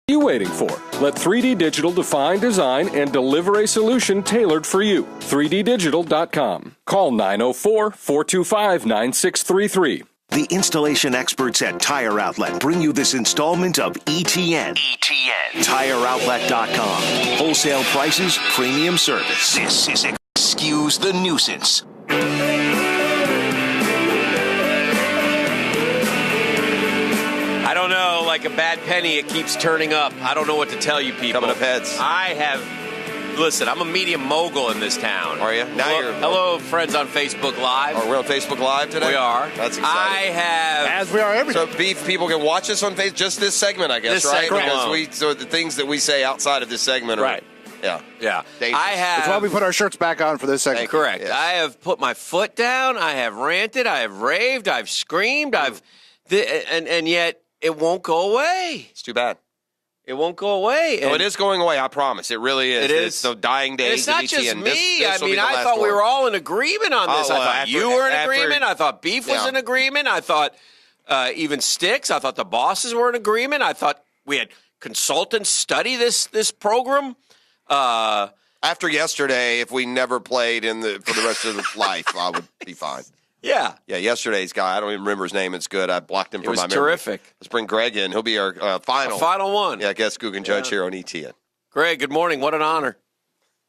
you waiting for? Let 3D Digital define, design, and deliver a solution tailored for you. 3ddigital.com. Call 904-425-9633. The installation experts at Tire Outlet bring you this installment of ETN. ETN. TireOutlet.com. Wholesale prices, premium service. This is Excuse the Nuisance. I don't know, like a bad penny, it keeps turning up. I don't know what to tell you people. Coming up heads. Listen, I'm a media mogul in this town. Are you? Hello, friends on Facebook Live. Are we on Facebook Live today? We are. That's exciting. As we are every day. So, Beef, people can watch us on Facebook, just this segment, I guess, This right? segment Because alone. so the things that we say outside of this segment are... Right. Yeah. Yeah. Dangerous. That's why we put our shirts back on for this segment. Correct. Yes. I have put my foot down. I have ranted. I have raved. I've screamed. And yet it won't go away. It's too bad. It won't go away. No, it is going away, I promise. It really is. It is. It's the dying days It's not of just ETN. me. This will be the I last thought we one. were all in agreement on this. Oh, I well, thought after- you were in after- agreement. I thought Beef was Yeah. in agreement. I thought even Sticks. I thought the bosses were in agreement. I thought we had consultants study this program. After yesterday, if we never played for the rest of life, I would be fine. Yeah. Yeah, yesterday's guy, I don't even remember his name. It's good. I blocked him It from was my memory. terrific. Let's bring Greg in. He'll be our final. Final one. Yeah, guest Guggen Judge here on ETN. Greg, good morning. What an honor.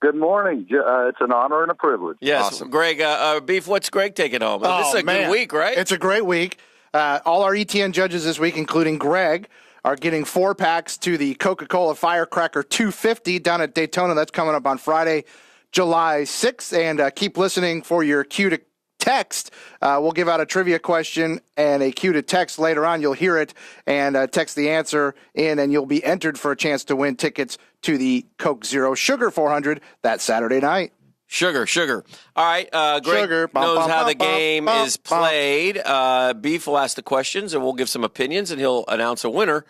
Good morning. It's an honor and a privilege. Yes. Awesome. Greg, Beef, what's Greg taking home? This is a good week, right? It's a great week. All our ETN judges this week, including Greg, are getting 4-packs to the Coca-Cola Firecracker 250 down at Daytona. That's coming up on Friday, July 6th. And keep listening for your cue to text. We'll give out a trivia question and a cue to text later on. You'll hear it and text the answer in, and you'll be entered for a chance to win tickets to the Coke Zero Sugar 400 that Saturday night. Sugar. All right, Greg Sugar. Bum, knows bum, how bum, the game bum, is bum. played. Beef will ask the questions, and we'll give some opinions, and he'll announce a winner.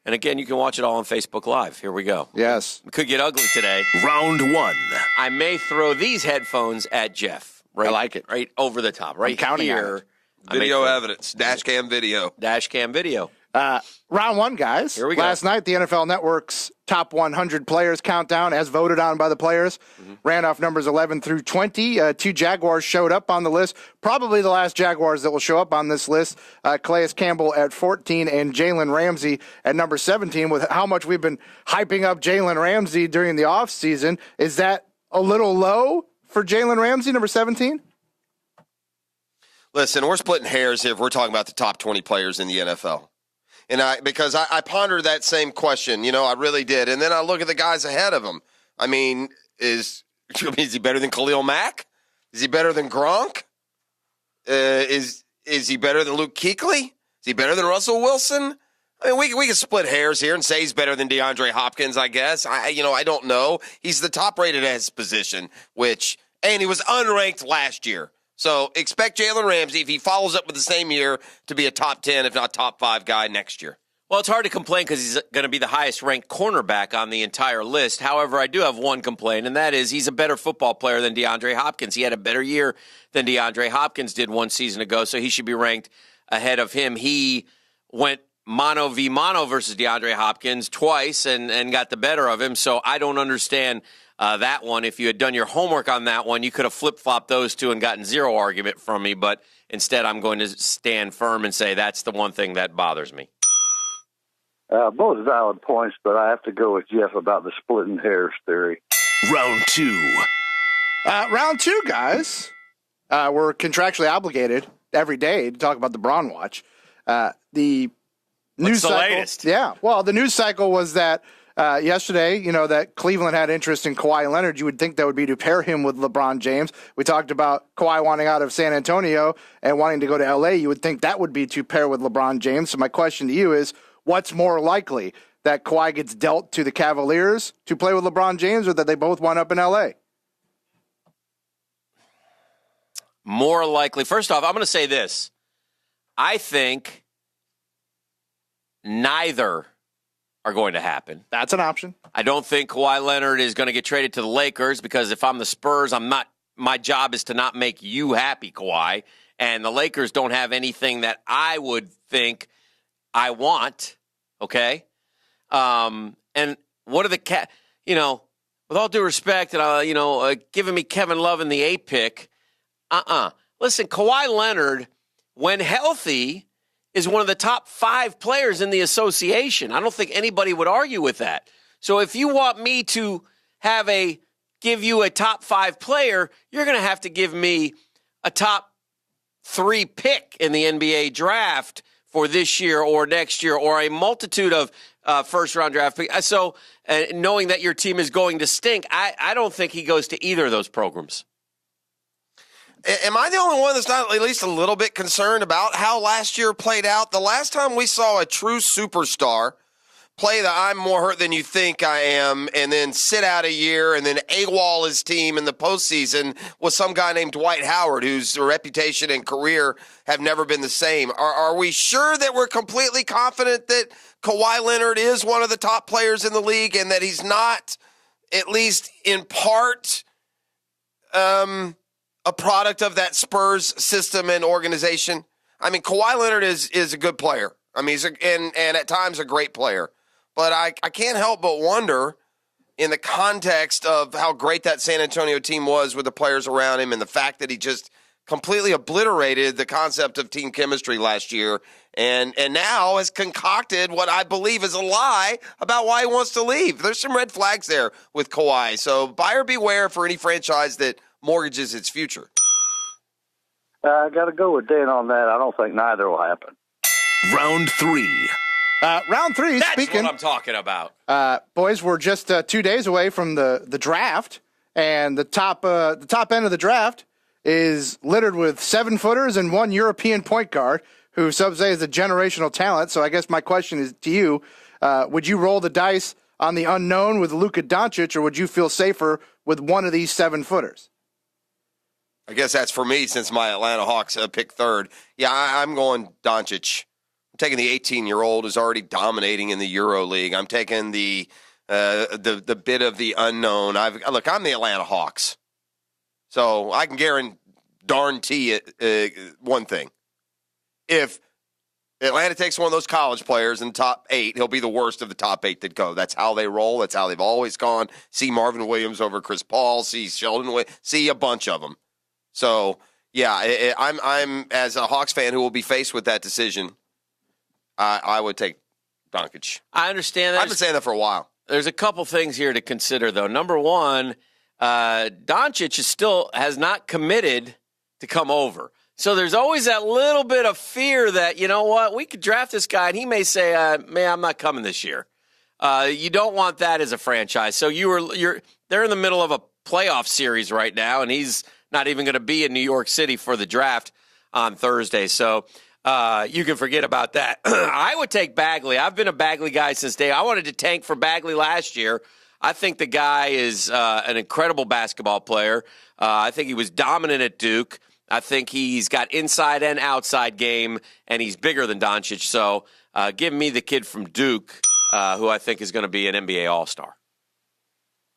And again, you can watch it all on Facebook Live. Here we go. Yes. It could get ugly today. Round 1. I may throw these headphones at Jeff. Right, I like it. Right over the top. Right counting on here. it. Video evidence. Dash cam video. Dash cam video. Round 1, guys. Here we go. Last night, the NFL Network's top 100 players countdown, as voted on by the players, ran off numbers 11 through 20. 2 Jaguars showed up on the list. Probably the last Jaguars that will show up on this list. Calais Campbell at 14 and Jalen Ramsey at number 17. With how much we've been hyping up Jalen Ramsey during the offseason, is that a little low for Jalen Ramsey, number 17? Listen, we're splitting hairs here if we're talking about the top 20 players in the NFL. And because I pondered that same question, I really did. And then I look at the guys ahead of him. I mean, is he better than Khalil Mack? Is he better than Gronk? Is he better than Luke Kuechly? Is he better than Russell Wilson? I mean, we can split hairs here and say he's better than DeAndre Hopkins, I guess. I don't know. He's the top rated at his position, and he was unranked last year. So expect Jalen Ramsey, if he follows up with the same year, to be a top 10, if not top 5 guy next year. Well, it's hard to complain because he's going to be the highest-ranked cornerback on the entire list. However, I do have one complaint, and that is he's a better football player than DeAndre Hopkins. He had a better year than DeAndre Hopkins did one season ago, so he should be ranked ahead of him. He went mano v mano versus DeAndre Hopkins twice and got the better of him, so I don't understand that one. If you had done your homework on that one, you could have flip-flopped those two and gotten zero argument from me, but instead I'm going to stand firm and say that's the one thing that bothers me. Both valid points, but I have to go with Jeff about the splitting hairs theory. Round 2. Round 2, guys. We're contractually obligated every day to talk about the Braun Watch. The news the cycle, latest? Yeah. Well, the news cycle was that yesterday, that Cleveland had interest in Kawhi Leonard. You would think that would be to pair him with LeBron James. We talked about Kawhi wanting out of San Antonio and wanting to go to L.A. You would think that would be to pair with LeBron James. So my question to you is, what's more likely, that Kawhi gets dealt to the Cavaliers to play with LeBron James, or that they both wind up in L.A.? More likely. First off, I'm going to say this. I think neither are going to happen. That's an option. I don't think Kawhi Leonard is going to get traded to the Lakers because if I'm the Spurs, my job is to not make you happy, Kawhi. And the Lakers don't have anything that I would think I want, okay? And what are the with all due respect, and giving me Kevin Love in the 8 pick. Listen, Kawhi Leonard, when healthy, is one of the top 5 players in the association. I don't think anybody would argue with that. So if you want me to give you a top 5 player, you're going to have to give me a top 3 pick in the NBA draft for this year or next year, or a multitude of first-round draft picks. So knowing that your team is going to stink, I don't think he goes to either of those programs. Am I the only one that's not at least a little bit concerned about how last year played out? The last time we saw a true superstar play the I'm more hurt than you think I am, and then sit out a year, and then AWOL his team in the postseason was some guy named Dwight Howard, whose reputation and career have never been the same. Are we sure that we're completely confident that Kawhi Leonard is one of the top players in the league, and that he's not, at least in part, a product of that Spurs system and organization? I mean, Kawhi Leonard is a good player. I mean, he's and at times a great player. But I can't help but wonder, in the context of how great that San Antonio team was with the players around him, and the fact that he just completely obliterated the concept of team chemistry last year, and now has concocted what I believe is a lie about why he wants to leave. There's some red flags there with Kawhi. So buyer beware for any franchise that mortgages its future. I got to go with Dan on that. I don't think neither will happen. Round 3. Round 3, That's speaking. what I'm talking about. Boys, we're just 2 days away from the draft, and the top end of the draft is littered with 7-footers and 1 European point guard, who some say is a generational talent. So I guess my question is to you, would you roll the dice on the unknown with Luka Doncic, or would you feel safer with one of these 7-footers? I guess that's for me, since my Atlanta Hawks pick third. Yeah, I'm going Doncic. I'm taking the 18-year-old who's already dominating in the Euro League. I'm taking the bit of the unknown. Look, I'm the Atlanta Hawks, so I can guarantee it one thing: if Atlanta takes one of those college players in the top 8, he'll be the worst of the top 8 that go. That's how they roll. That's how they've always gone. See Marvin Williams over Chris Paul. See Sheldon. See a bunch of them. So yeah, I'm as a Hawks fan who will be faced with that decision. I would take Doncic. I understand that. I've been saying that for a while. There's a couple things here to consider, though. Number one, Doncic has not committed to come over. So there's always that little bit of fear that, you know what, we could draft this guy, and he may say, man, I'm not coming this year. You don't want that as a franchise. So they're in the middle of a playoff series right now, and he's not even going to be in New York City for the draft on Thursday. So you can forget about that. I would take Bagley. I've been a Bagley guy since day. I wanted to tank for Bagley last year. I think the guy is an incredible basketball player. I think he was dominant at Duke. I think he's got inside and outside game, and he's bigger than Doncic. So give me the kid from Duke, who I think is going to be an NBA All-Star.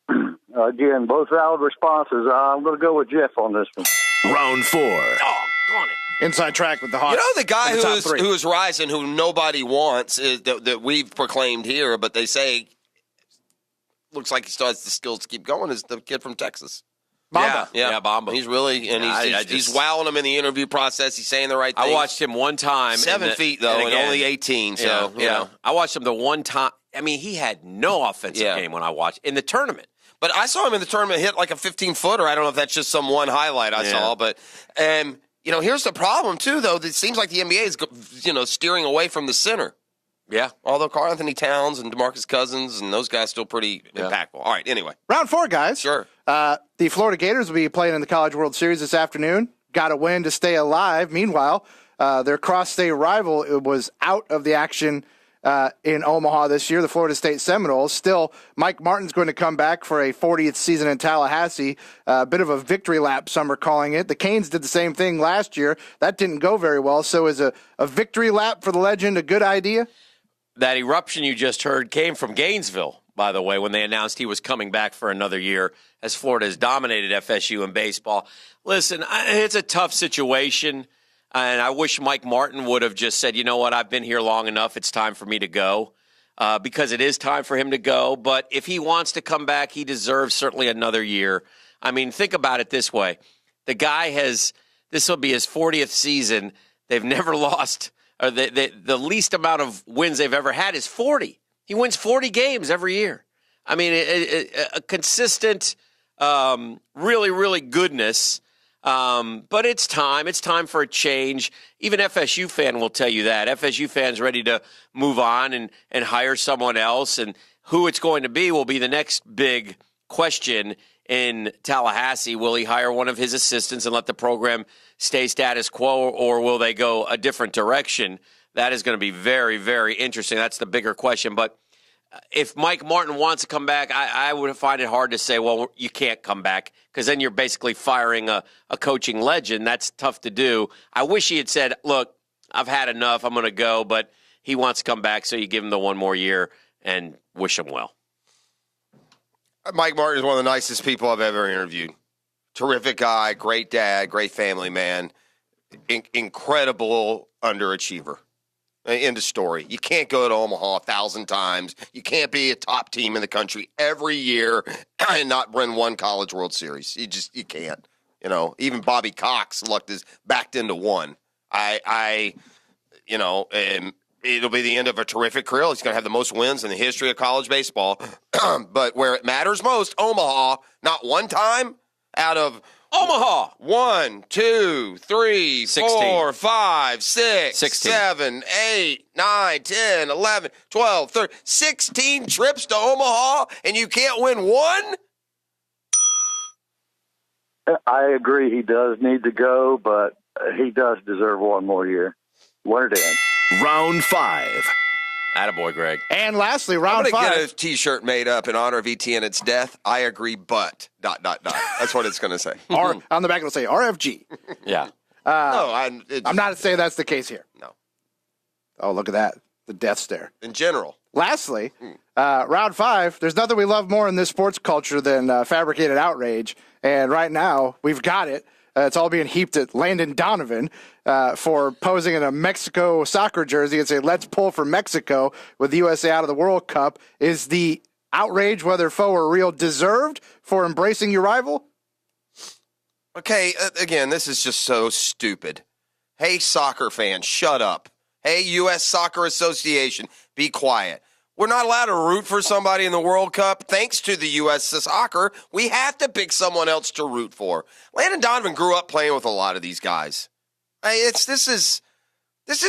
Again, both valid responses. I'm going to go with Jeff on this one. Round 4. Oh, go on it. Inside track with the Hawks. You know the guy the who's rising, who nobody wants, that we've proclaimed here, but they say looks like he still has the skills to keep going, is the kid from Texas. Bamba. Yeah, Bamba. He's really, and he's wowing him in the interview process. He's saying the right things. I watched him one time. 7 feet, though, and only 18. So, you know. I watched him the one time. I mean, he had no offensive game when I watched in the tournament. But I saw him in the tournament hit like a 15-footer. I don't know if that's just some one highlight I saw. But, you know, here's the problem, too, though. It seems like the NBA is, steering away from the center. Yeah. Although Karl Anthony Towns and DeMarcus Cousins and those guys still pretty impactful. All right, anyway. Round 4, guys. Sure. The Florida Gators will be playing in the College World Series this afternoon. Got a win to stay alive. Meanwhile, their cross-state rival was out of the action in Omaha this year, the Florida State Seminoles. Still, Mike Martin's going to come back for a 40th season in Tallahassee. A bit of a victory lap, some are calling it. The Canes did the same thing last year. That didn't go very well. So is a victory lap for the legend a good idea? That eruption you just heard came from Gainesville, by the way, when they announced he was coming back for another year, as Florida has dominated FSU in baseball. Listen, it's a tough situation, and I wish Mike Martin would have just said, you know what, I've been here long enough, it's time for me to go. because it is time for him to go. But if he wants to come back, he deserves certainly another year. I mean, think about it this way. The guy this will be his 40th season. They've never lost, or the least amount of wins they've ever had is 40. He wins 40 games every year. I mean, a consistent, really, really goodness. But it's time. It's time for a change. Even FSU fan will tell you that. FSU fans ready to move on and hire someone else. And who it's going to be will be the next big question in Tallahassee. Will he hire one of his assistants and let the program stay status quo, or will they go a different direction? That is going to be very, very interesting. That's the bigger question. But if Mike Martin wants to come back, I would find it hard to say, well, you can't come back, because then you're basically firing a coaching legend. That's tough to do. I wish he had said, look, I've had enough. I'm going to go. But he wants to come back, so you give him the one more year and wish him well. Mike Martin is one of the nicest people I've ever interviewed. Terrific guy, great dad, great family man, incredible underachiever. End of story. You can't go to Omaha 1,000 times. You can't be a top team in the country every year and not win one College World Series. You can't. You know, even Bobby Cox lucked is backed into one. It'll be the end of a terrific career. He's going to have the most wins in the history of college baseball. But where it matters most, Omaha, not one time out of Omaha. 1, 2, 3, 16. 4, 5, 6, 16. 7, 8, 9, 10, 11, 12, 13, 16 trips to Omaha, and you can't win one? I agree. He does need to go, but he does deserve one more year. Winner Dan. Round 5. Attaboy, Greg. And lastly, I'm round going to 5. get a T-shirt made up in honor of ETN its death. I agree, but ... That's what it's going to say. Or on the back it'll say RFG. Yeah. I'm not saying that's the case here. No. Oh, look at that. The death stare. In general. Lastly, round 5, there's nothing we love more in this sports culture than fabricated outrage. And right now, we've got it. It's all being heaped at Landon Donovan for posing in a Mexico soccer jersey and saying, let's pull for Mexico with the USA out of the World Cup. Is the outrage, whether foe or real, deserved for embracing your rival? Okay, again, this is just so stupid. Hey, soccer fans, shut up. Hey, U.S. Soccer Association, be quiet. We're not allowed to root for somebody in the World Cup. Thanks to the U.S. Soccer, we have to pick someone else to root for. Landon Donovan grew up playing with a lot of these guys. This is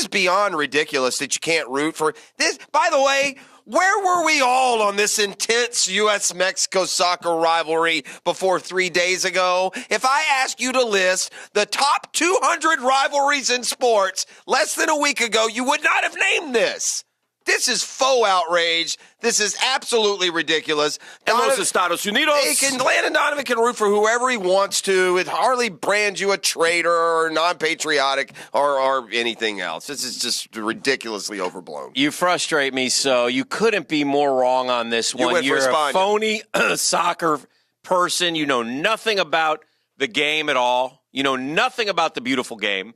beyond ridiculous that you can't root for this. By the way, where were we all on this intense U.S.-Mexico soccer rivalry before 3 days ago? If I asked you to list the top 200 rivalries in sports less than a week ago, you would not have named this. This is faux outrage. This is absolutely ridiculous. Estados Unidos. Landon Donovan can root for whoever he wants to. It hardly brands you a traitor or non-patriotic or anything else. This is just ridiculously overblown. You frustrate me so. You couldn't be more wrong on this one. You're a phony soccer person. You know nothing about the game at all. You know nothing about the beautiful game.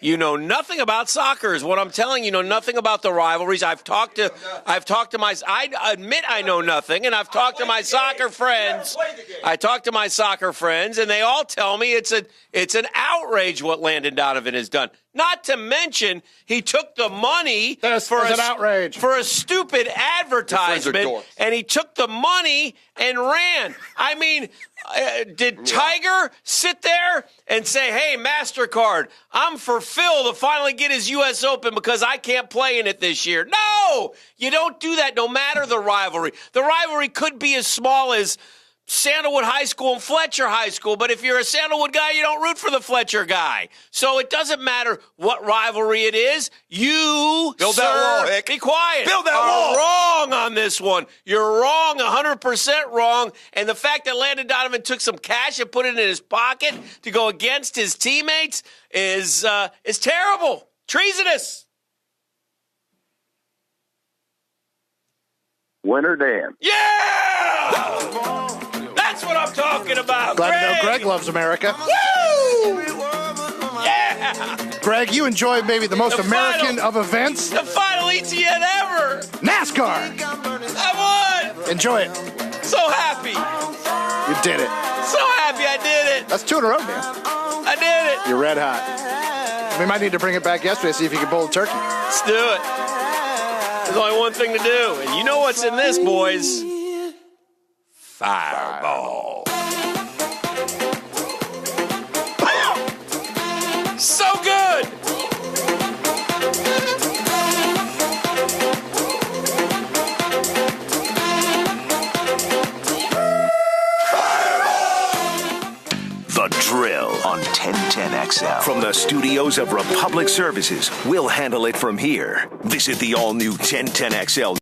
You know nothing about soccer is what I'm telling you. You know nothing about the rivalries. I admit I know nothing, and I've talked to my soccer friends. And they all tell me it's an outrage what Landon Donovan has done. Not to mention, he took the money for a stupid advertisement, and he took the money and ran. I mean, did Tiger sit there and say, hey, MasterCard, I'm for Phil to finally get his U.S. Open because I can't play in it this year? No! You don't do that no matter the rivalry. The rivalry could be as small as Sandalwood High School and Fletcher High School, but if you're a Sandalwood guy, you don't root for the Fletcher guy. So it doesn't matter what rivalry it is. You, Build that wall, Hick. Be quiet. Build that are wall. wrong on this one. You're wrong, 100% wrong. And the fact that Landon Donovan took some cash and put it in his pocket to go against his teammates is terrible. Treasonous. Winner Dan. Yeah! That's what I'm talking about, Glad Greg. to know Greg loves America. Woo! Yeah! Greg, you enjoyed maybe the most The American final- of events. The final ETN ever! NASCAR. I won! Enjoy it. So happy. You did it. So happy I did it. That's 2 in a row, Dan. I did it. You're red hot. We might need to bring it back yesterday, see if you can bowl a turkey. Let's do it. There's only one thing to do. And you know what's in this, boys? Fireball. So good. The Drill on 1010XL. From the studios of Republic Services, we'll handle it from here. Visit the all-new 1010XL.